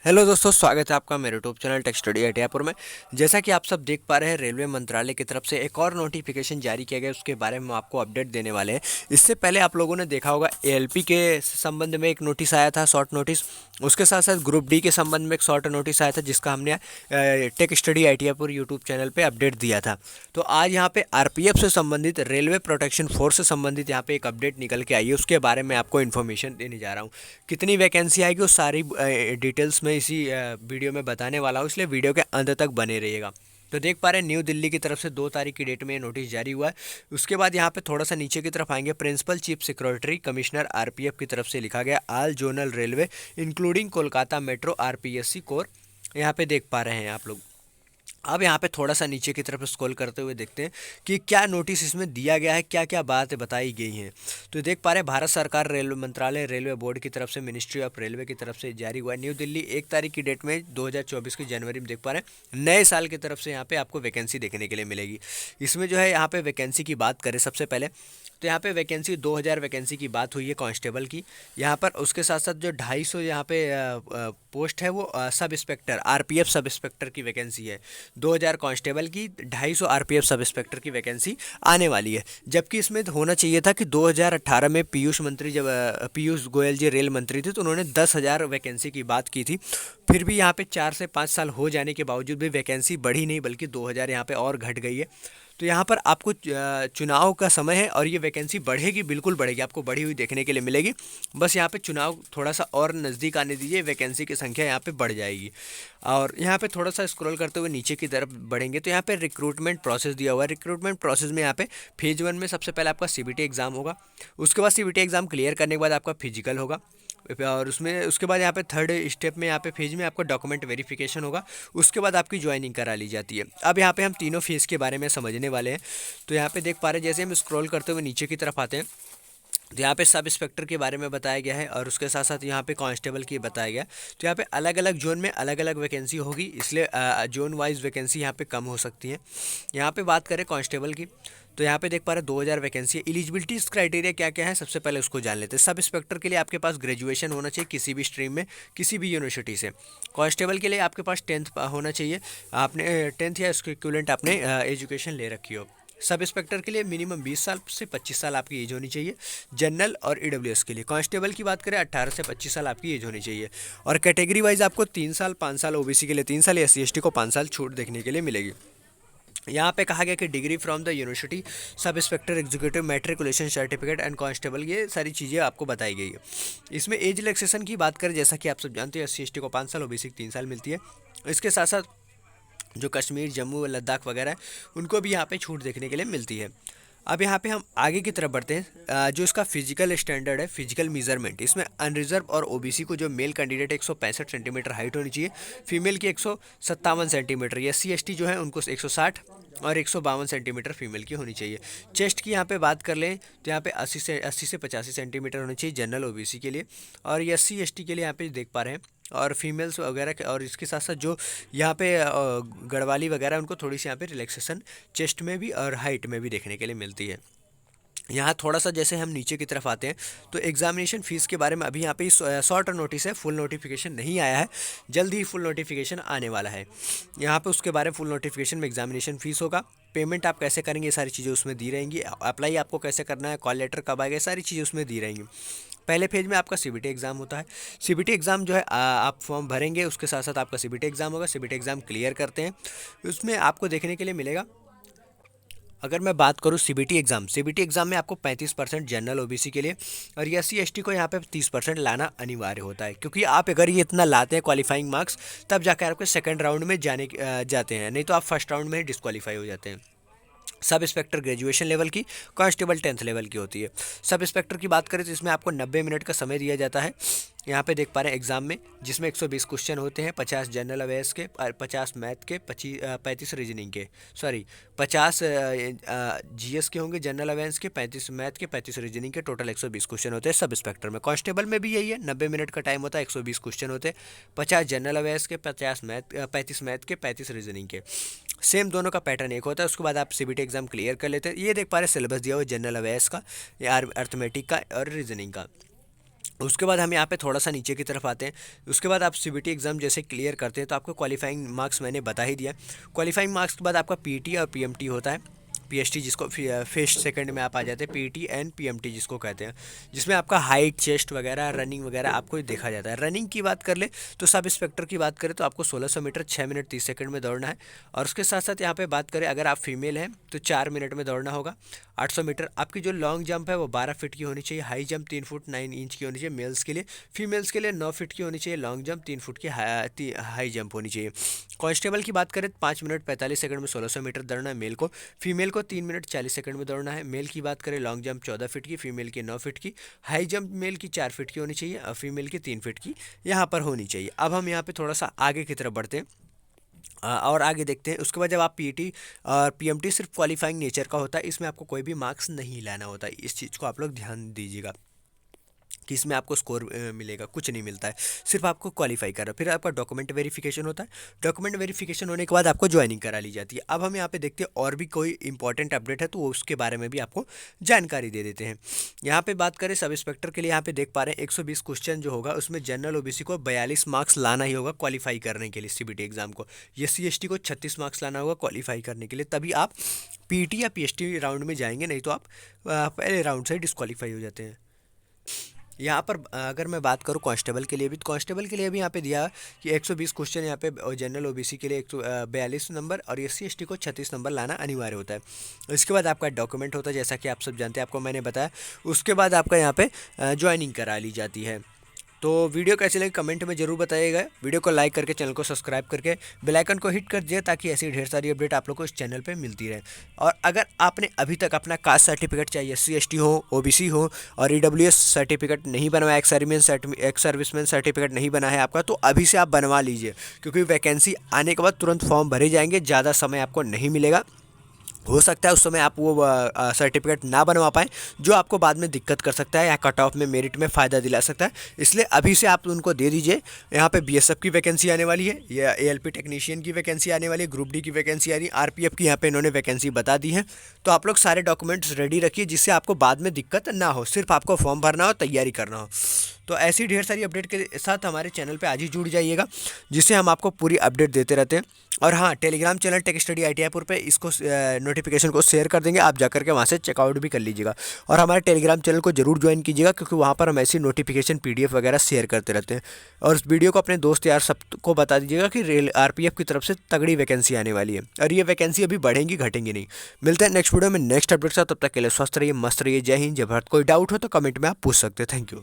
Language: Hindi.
हेलो दोस्तों, स्वागत है आपका मेरे यूट्यूब चैनल टेक स्टडी अटियापुर में। जैसा कि आप सब देख पा रहे हैं, रेलवे मंत्रालय की तरफ से एक और नोटिफिकेशन जारी किया गया, उसके बारे में हम आपको अपडेट देने वाले हैं। इससे पहले आप लोगों ने देखा होगा एएलपी के संबंध में एक नोटिस आया था, शॉर्ट नोटिस। उसके साथ साथ ग्रुप डी के संबंध में एक शॉर्ट नोटिस आया था, जिसका हमने टेक स्टडी अटियापुर यूट्यूब चैनल पर अपडेट दिया था। तो आज यहाँ पे आरपीएफ से संबंधित, रेलवे प्रोटेक्शन फोर्स से संबंधित यहाँ पे एक अपडेट निकल के आई है। उसके बारे में आपको इन्फॉर्मेशन देने जा रहा हूँ। कितनी वैकेंसी आएगी वो सारी डिटेल्स में इसी वीडियो में बताने वाला हूँ, इसलिए वीडियो के अंत तक बने रहिएगा। तो देख पा रहे हैं, न्यू दिल्ली की तरफ से 2 तारीख की डेट में ये नोटिस जारी हुआ है। उसके बाद यहाँ पे थोड़ा सा नीचे की तरफ आएंगे, principal chief secretary commissioner RPF की तरफ से लिखा गया all zonal railway including Kolkata metro RPSC corps. यहाँ पे देख पा रहे हैं आप लोग। अब यहाँ पे थोड़ा सा नीचे की तरफ स्क्रॉल करते हुए देखते हैं कि क्या नोटिस इसमें दिया गया है, क्या क्या बातें बताई गई हैं। तो देख पा रहे हैं, भारत सरकार रेलवे मंत्रालय रेलवे बोर्ड की तरफ से, मिनिस्ट्री ऑफ रेलवे की तरफ से जारी हुआ है। न्यू दिल्ली 1 तारीख की डेट में 2024 की जनवरी में देख पा रहे हैं, नए साल की तरफ से यहाँ पे आपको वैकेंसी देखने के लिए मिलेगी। इसमें जो है यहाँ पे वैकेंसी की बात करें सबसे पहले, तो यहाँ पे वैकेंसी 2000 वैकेंसी की बात हुई है कांस्टेबल की यहाँ पर। उसके साथ साथ जो 250 यहाँ पे पोस्ट है वो sub inspector RPF sub inspector की वैकेंसी है। 2000 कांस्टेबल की, 250 आरपीएफ सब इंस्पेक्टर की वैकेंसी आने वाली है। जबकि इसमें होना चाहिए था कि 2018 में पीयूष मंत्री, जब पीयूष गोयल जी रेल मंत्री थे, तो उन्होंने 10,000 वैकेंसी की बात की थी। फिर भी यहाँ पे 4 से 5 साल हो जाने के बावजूद भी वैकेंसी बढ़ी नहीं, बल्कि 2000 यहाँ पे और घट गई है। तो यहाँ पर आपको चुनाव का समय है और ये वैकेंसी बढ़ेगी, बिल्कुल बढ़ेगी, आपको बढ़ी हुई देखने के लिए मिलेगी। बस यहाँ पे चुनाव थोड़ा सा और नज़दीक आने दीजिए, वैकेंसी की संख्या यहाँ पे बढ़ जाएगी। और यहाँ पे थोड़ा सा स्क्रॉल करते हुए नीचे की तरफ बढ़ेंगे तो यहाँ पे रिक्रूटमेंट प्रोसेस दिया हुआ है। रिक्रूटमेंट प्रोसेस में यहाँ पे फेज 1 में सबसे पहले आपका सीबीटी एग्ज़ाम होगा। उसके बाद सीबीटी एग्ज़ाम क्लियर करने के बाद आपका फिजिकल होगा, और उसमें उसके बाद यहाँ पे थर्ड स्टेप में, यहाँ पे फेज में आपका डॉक्यूमेंट वेरिफिकेशन होगा। उसके बाद आपकी ज्वाइनिंग करा ली जाती है। अब यहाँ पे हम तीनों फेज़ के बारे में समझने वाले हैं। तो यहाँ पे देख पा रहे हैं, जैसे हम स्क्रॉल करते हुए नीचे की तरफ आते हैं, तो यहाँ पे सब इंस्पेक्टर के बारे में बताया गया है और उसके साथ साथ यहाँ पे कांस्टेबल की बताया गया है। तो यहाँ पे अलग अलग जोन में अलग अलग वैकेंसी होगी, इसलिए जोन वाइज वैकेंसी यहाँ पे कम हो सकती है। यहाँ पे बात करें कांस्टेबल की, तो यहाँ पे देख पा रहे हैं 2000 वैकेंसी है। एलिजिबिलिटी क्राइटेरिया क्या क्या है, सबसे पहले उसको जान लेते हैं। सब इंस्पेक्टर के लिए आपके पास ग्रेजुएशन होना चाहिए किसी भी स्ट्रीम में, किसी भी यूनिवर्सिटी से। कांस्टेबल के लिए आपके पास 10th होना चाहिए, आपने 10th या उसके इक्विवेलेंट आपने एजुकेशन ले रखी हो। सब इंस्पेक्टर के लिए मिनिमम 20 साल से 25 साल आपकी एज होनी चाहिए। जनरल और ईडब्ल्यूएस के लिए, कांस्टेबल की बात करें 18 से 25 साल आपकी एज होनी चाहिए। और कैटेगरी वाइज आपको 3 साल, 5 साल ओबीसी के लिए 3 साल, एससी एसटी को 5 साल छूट देखने के लिए मिलेगी। यहाँ पे कहा गया कि degree from the university, sub inspector executive, matriculation certificate and constable, ये सारी चीज़ें आपको बताई गई है। इसमें एज रिलैक्सेशन की बात करें, जैसा कि आप सब जानते हैं, एससी एसटी को 5 साल, ओबीसी को 3 साल मिलती है। इसके साथ साथ जो कश्मीर, जम्मू, लद्दाख वगैरह है, उनको भी यहाँ पे छूट देखने के लिए मिलती है। अब यहाँ पे हम आगे की तरफ बढ़ते हैं। जो इसका फिजिकल स्टैंडर्ड है, फिजिकल मेजरमेंट, इसमें अनरिजर्व और ओबीसी को जो मेल कैंडिडेट 165 सेंटीमीटर हाइट होनी चाहिए, फीमेल की 157 सेंटीमीटर, एससी एसटी जो है उनको 160 और 152 सेंटीमीटर फीमेल की होनी चाहिए। चेस्ट की यहाँ पे बात कर लें तो यहाँ पे 80 से 85 सेंटीमीटर होनी चाहिए जनरल ओबीसी के लिए, और एससी एसटी के लिए यहाँ पे देख पा रहे हैं, और फीमेल्स वगैरह के। और इसके साथ साथ जो यहाँ पे गढ़वाली वगैरह, उनको थोड़ी सी यहाँ पे रिलैक्सेशन चेस्ट में भी और हाइट में भी देखने के लिए मिलती है। यहाँ थोड़ा सा जैसे हम नीचे की तरफ आते हैं, तो एग्जामिनेशन फ़ीस के बारे में अभी यहाँ पे शॉर्ट नोटिस है, फुल नोटिफिकेशन नहीं आया है, जल्द ही फुल नोटिफिकेशन आने वाला है। यहाँ पे उसके बारे में फुल नोटिफिकेशन में एग्जामिनेशन फ़ीस होगा, पेमेंट आप कैसे करेंगे ये सारी चीज़ें उसमें दी रहेंगी, अप्लाई आपको कैसे करना है, कॉल लेटर कब आएगा, ये सारी चीज़ें उसमें दी रहेंगी। पहले फेज में आपका सीबीटी एग्ज़ाम होता है। सीबीटी एग्ज़ाम जो है आप फॉर्म भरेंगे, उसके साथ साथ आपका सीबीटी एग्ज़ाम होगा। सीबीटी एग्ज़ाम क्लियर करते हैं, उसमें आपको देखने के लिए मिलेगा। अगर मैं बात करूँ सीबीटी एग्ज़ाम में आपको 35% जनरल ओबीसी के लिए और एससी एसटी को यहाँ पे 30% लाना अनिवार्य होता है, क्योंकि आप अगर ये इतना लाते हैं क्वालिफाइंग मार्क्स, तब जाकर आपके सेकंड राउंड में जाते हैं, नहीं तो आप फर्स्ट राउंड में ही डिस्क्वालीफाई हो जाते हैं। सब इंस्पेक्टर ग्रेजुएशन लेवल की, कांस्टेबल 10th लेवल की होती है। सब इंस्पेक्टर की बात करें तो इसमें आपको 90 मिनट का समय दिया जाता है। यहाँ पे देख पा रहे हैं एग्जाम में, जिसमें 120 क्वेश्चन होते हैं, 50 जनरल अवेयर्स के, 50 मैथ के, 35 रीजनिंग के, सॉरी 50 जीएस के होंगे, जनरल अवेयर्स के 35 मैथ के, 35 रीजनिंग के, टोटल 120 क्वेश्चन होते हैं सब इंस्पेक्टर में। कांस्टेबल में भी यही है, 90 मिनट का टाइम होता है, 120 क्वेश्चन होते हैं, 50 जनरल अवेयर्स के, 35 मैथ के, 35 रीजनिंग के। सेम दोनों का पैटर्न एक होता है। उसके बाद आप सीबीटी एग्जाम क्लियर कर लेते हैं। ये देख पा रहे हैं सिलेबस दिया हुआ जनरल अवेयर्स का, या अर्थमेटिक का और रीजनिंग का। उसके बाद हम यहाँ पे थोड़ा सा नीचे की तरफ आते हैं। उसके बाद आप सीबीटी एग्ज़ाम जैसे क्लियर करते हैं तो आपको क्वालिफाइंग मार्क्स मैंने बता ही दिया। क्वालिफाइंग मार्क्स के बाद आपका पीटी और पीएमटी होता है, पीएचटी जिसको फर्स्ट सेकंड में आप आ जाते हैं, पीटी एंड पीएमटी जिसको कहते हैं, जिसमें आपका हाइट, चेस्ट वगैरह, रनिंग वगैरह आपको देखा जाता है। रनिंग की बात कर ले तो सब इंस्पेक्टर की बात करें तो आपको 1600 मीटर 6 मिनट 30 सेकंड में दौड़ना है। और उसके साथ साथ यहाँ पे बात करें अगर आप फीमेल हैं तो 4 मिनट में दौड़ना होगा। 800 मीटर आपकी जो लॉन्ग जंप है वो 12 फीट की होनी चाहिए, हाई जंप 3 फुट 9 इंच की होनी चाहिए मेल्स के लिए। फीमेल्स के लिए 9 फीट की होनी चाहिए लॉन्ग जंप, 3 फुट की हाई जंप होनी चाहिए। कांस्टेबल की बात करें 5 मिनट 45 सेकंड में 1600 मीटर दौड़ना है मेल को। फीमेल को 3 मिनट 40 सेकंड में दौड़ना है। मेल की बात करें लॉन्ग जंप 14 फीट की, फीमेल की 9 फीट की, हाई जंप मेल की 4 फीट की होनी चाहिए और फीमेल की 3 फीट की यहाँ पर होनी चाहिए। अब हम यहाँ पे थोड़ा सा आगे की तरफ बढ़ते हैं और आगे देखते हैं। उसके बाद जब आप पीटी और पीएमटी सिर्फ क्वालिफाइंग नेचर का होता है, इसमें आपको कोई भी मार्क्स नहीं लाना होता है। इस चीज़ को आप लोग ध्यान दीजिएगा कि इसमें आपको स्कोर मिलेगा, कुछ नहीं मिलता है, सिर्फ आपको क्वालिफाई करना। फिर आपका डॉक्यूमेंट वेरिफिकेशन होता है। डॉक्यूमेंट वेरिफिकेशन होने के बाद आपको ज्वाइनिंग करा ली जाती है। अब हम यहाँ पे देखते हैं और भी कोई इंपॉर्टेंट अपडेट है तो उसके बारे में भी आपको जानकारी दे देते हैं। यहाँ पे बात करें सब इंस्पेक्टर के लिए, यहाँ पे देख पा रहे हैं 120 क्वेश्चन जो होगा उसमें जनरल ओबीसी को 42 मार्क्स लाना ही होगा क्वालिफाई करने के लिए सीबीटी एग्जाम को। एससी एसटी को 36 मार्क्स लाना होगा क्वालिफाई करने के लिए, तभी आप पीटी या पीएचटी राउंड में जाएंगे, नहीं तो आप पहले राउंड से डिस्क्वालीफाई हो जाते हैं। यहाँ पर अगर मैं बात करूँ कांस्टेबल के लिए भी, तो कांस्टेबल के लिए भी यहाँ पे दिया कि 120 क्वेश्चन यहाँ पे जनरल ओबीसी के लिए 142 नंबर और एससी एसटी को 36 नंबर लाना अनिवार्य होता है। इसके बाद आपका डॉक्यूमेंट होता है, जैसा कि आप सब जानते हैं, आपको मैंने बताया। उसके बाद आपका यहाँ पे ज्वाइनिंग करा ली जाती है। तो वीडियो कैसी लगी कमेंट में ज़रूर बताइएगा। वीडियो को लाइक करके चैनल को सब्सक्राइब करके बेल आइकन को हिट कर दिया ताकि ऐसी ढेर सारी अपडेट आप लोग को इस चैनल पे मिलती रहे। और अगर आपने अभी तक अपना कास्ट सर्टिफिकेट चाहे एससी एसटी हो, ओबीसी हो और ईडब्ल्यूएस सर्टिफिकेट नहीं बनवाया, एक्स सर्विसमैन सर्टिफिकेट नहीं बना है आपका, तो अभी से आप बनवा लीजिए, क्योंकि वैकेंसी आने के बाद तुरंत फॉर्म भरे जाएंगे, ज़्यादा समय आपको नहीं मिलेगा। हो सकता है उस समय आप वो सर्टिफिकेट ना बनवा पाएँ, जो आपको बाद में दिक्कत कर सकता है या कट ऑफ में मेरिट में फ़ायदा दिला सकता है। इसलिए अभी से आप उनको दे दीजिए। यहाँ पे बीएसएफ की वैकेंसी आने वाली है, या एएलपी टेक्नीशियन की वैकेंसी आने वाली है, ग्रुप डी की वैकेंसी आ रही है, आरपीएफ की यहाँ पे इन्होंने वैकेंसी बता दी है। तो आप लोग सारे डॉक्यूमेंट्स रेडी रखिए जिससे आपको बाद में दिक्कत ना हो, सिर्फ आपको फॉर्म भरना हो, तैयारी करना हो। तो ऐसी ढेर सारी अपडेट के साथ हमारे चैनल पे आज ही जुड़ जाइएगा, जिससे हम आपको पूरी अपडेट देते रहते हैं। और हाँ, Telegram channel tech study ITI पे इसको नोटिफिकेशन को शेयर कर देंगे, आप जाकर के वहाँ से चेकआउट भी कर लीजिएगा। और हमारे टेलीग्राम चैनल को जरूर ज्वाइन कीजिएगा, क्योंकि वहाँ पर हम ऐसी नोटिफिकेशन PDF वगैरह शेयर करते रहते हैं। और इस वीडियो को अपने दोस्त यार सबको बता दीजिएगा कि RPF की तरफ से तगड़ी वैकेंसी आने वाली है, और ये वैकेंसी अभी बढ़ेंगी घटेंगी नहीं। मिलते हैं नेक्स्ट वीडियो में नेक्स्ट अपडेट साथ, तब तक के लिए स्वस्थ रहिए, मस्त रहिए। जय हिंद, जय भारत। कोई डाउट हो तो कमेंट में आप पूछ सकते हैं। Thank you.